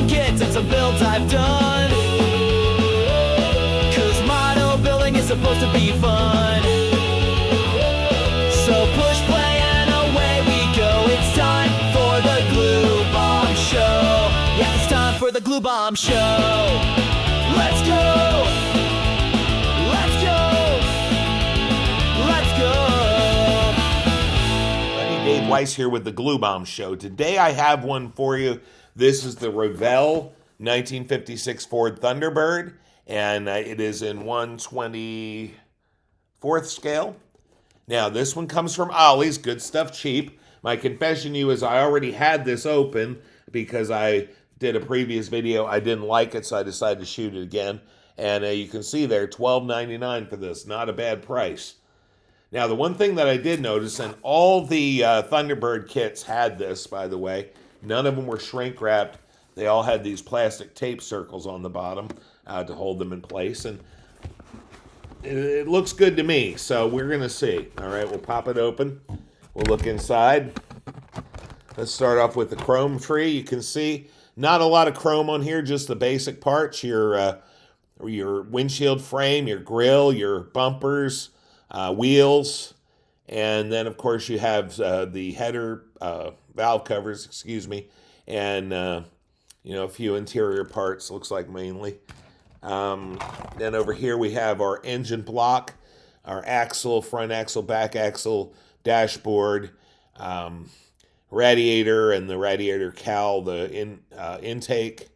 some kits and some builds I've done. Cause model building is supposed to be fun. So push play and away we go. It's time for the Glue Bomb Show. Yeah, it's time for the Glue Bomb Show. Let's go! Let's go! Let's go! Buddy Dave Weiss here with the Glue Bomb Show. Today I have one for you. This is the Revell 1956 Ford Thunderbird, and it is in 1/24th scale. Now, this one comes from Ollie's, good stuff cheap. My confession to you is I already had this open because I did a previous video. I didn't like it, so I decided to shoot it again. And you can see there, $12.99 for this. Not a bad price. Now, the one thing that I did notice, and all the Thunderbird kits had this, by the way. None of them were shrink wrapped. They all had these plastic tape circles on the bottom to hold them in place. And it looks good to me, so we're going to see. All right, we'll pop it open. We'll look inside. Let's start off with the chrome tree. You can see not a lot of chrome on here, just the basic parts. Your windshield frame, your grille, your bumpers, wheels. And then, of course, you have the header valve covers, and, a few interior parts, looks like mainly. Then over here we have our engine block, our axle, front axle, back axle, dashboard, radiator and the radiator cowl, the intake,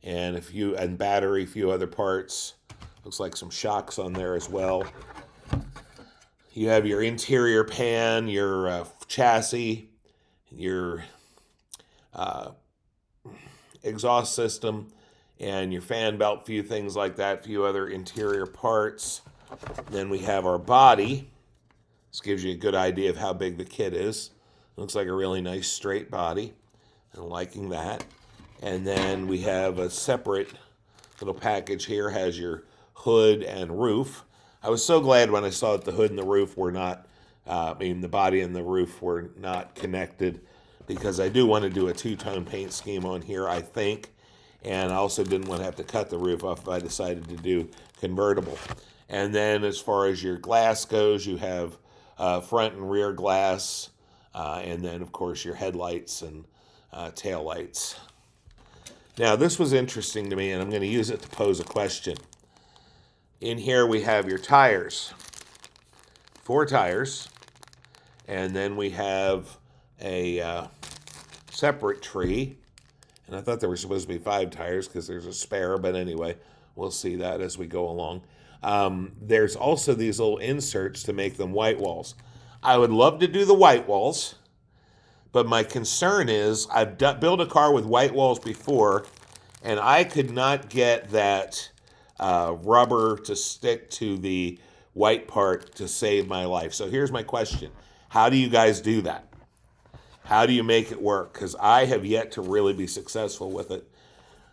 and battery, a few other parts. Looks like some shocks on there as well. You have your interior pan, your chassis, your exhaust system, and your fan belt, few things like that, few other interior parts. Then we have our body. This gives you a good idea of how big the kit is. Looks like a really nice straight body. I'm liking that. And then we have a separate little package here, has your hood and roof. I was so glad when I saw that the hood and the roof were not, the body and the roof were not connected, because I do want to do a two-tone paint scheme on here, I think. And I also didn't want to have to cut the roof off if I decided to do convertible. And then as far as your glass goes, you have front and rear glass, and then, of course, your headlights and tail lights. Now, this was interesting to me, and I'm going to use it to pose a question. In here, we have your tires. 4 tires. And then we have a separate tree. And I thought there were supposed to be 5 tires because there's a spare, but anyway, we'll see that as we go along. There's also these little inserts to make them white walls. I would love to do the white walls, but my concern is I've built a car with white walls before, and I could not get that rubber to stick to the white part to save my life. So here's my question. How do you guys do that? How do you make it work? Because I have yet to really be successful with it.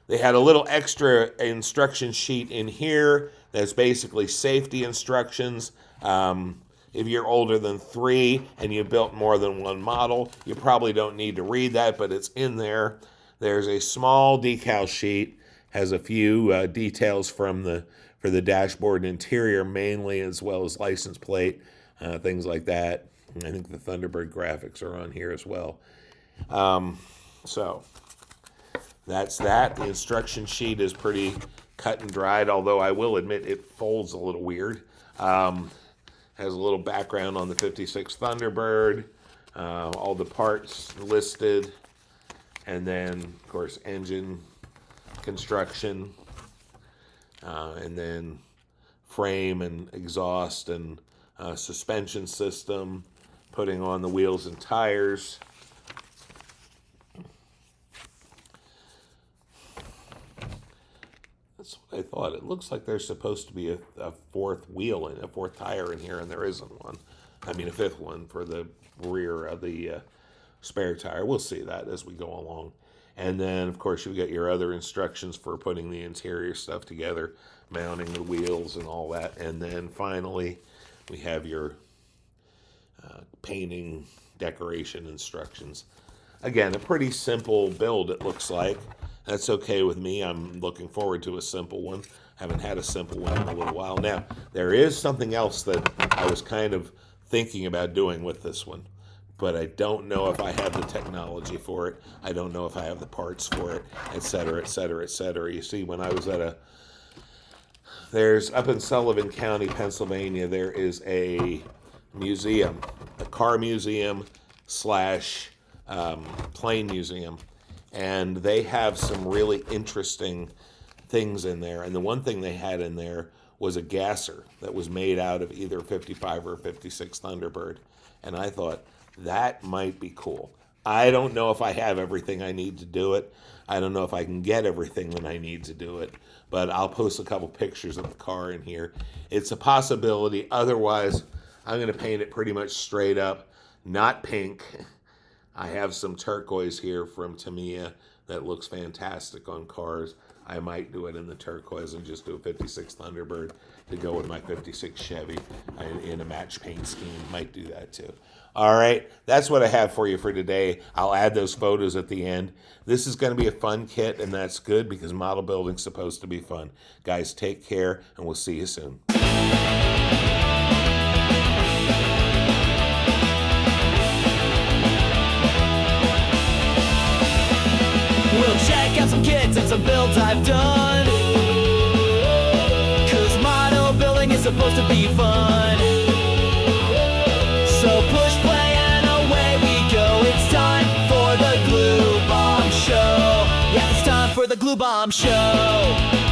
They had a little extra instruction sheet in here that's basically safety instructions. If you're older than 3 and you built more than one model, you probably don't need to read that, but it's in there. There's a small decal sheet, has a few details for the dashboard and interior mainly, as well as license plate, things like that. I think the Thunderbird graphics are on here as well. So that's that. The instruction sheet is pretty cut and dried, although I will admit it folds a little weird. Has a little background on the 56 Thunderbird, all the parts listed, and then, of course, engine construction, and then frame and exhaust and suspension system, putting on the wheels and tires. That's what I thought. It looks like there's supposed to be a 4th wheel and a 4th tire in here, and there isn't one. I mean, a 5th one for the rear of the spare tire. We'll see that as we go along. And then, of course, you've got your other instructions for putting the interior stuff together, mounting the wheels and all that. And then finally, we have your painting decoration instructions. Again, a pretty simple build, it looks like. That's okay with me. I'm looking forward to a simple one. Haven't had a simple one in a little while. Now, there is something else that I was kind of thinking about doing with this one, but I don't know if I have the technology for it. I don't know if I have the parts for it, et cetera, et cetera, et cetera. You see, when I was at there's up in Sullivan County, Pennsylvania, there is a museum, a car museum slash plane museum, and they have some really interesting things in there. And the one thing they had in there was a gasser that was made out of either 55 or 56 Thunderbird. And I thought, that might be cool. I don't know if I have everything I need to do it. I don't know if I can get everything that I need to do it, but I'll post a couple pictures of the car in here. It's a possibility. Otherwise, I'm going to paint it pretty much straight up, not pink. I have some turquoise here from Tamiya that looks fantastic on cars. I might do it in the turquoise and just do a 56 Thunderbird to go with my 56 Chevy in a match paint scheme. Might do that too. All right, that's what I have for you for today. I'll add those photos at the end. This is going to be a fun kit, and that's good because model building's supposed to be fun. Guys, take care, and we'll see you soon. We'll check out some kits and some builds I've done, 'cause model building is supposed to be fun. So push play and away we go. It's time for the Glue Bomb Show. Yeah, it's time for the Glue Bomb Show.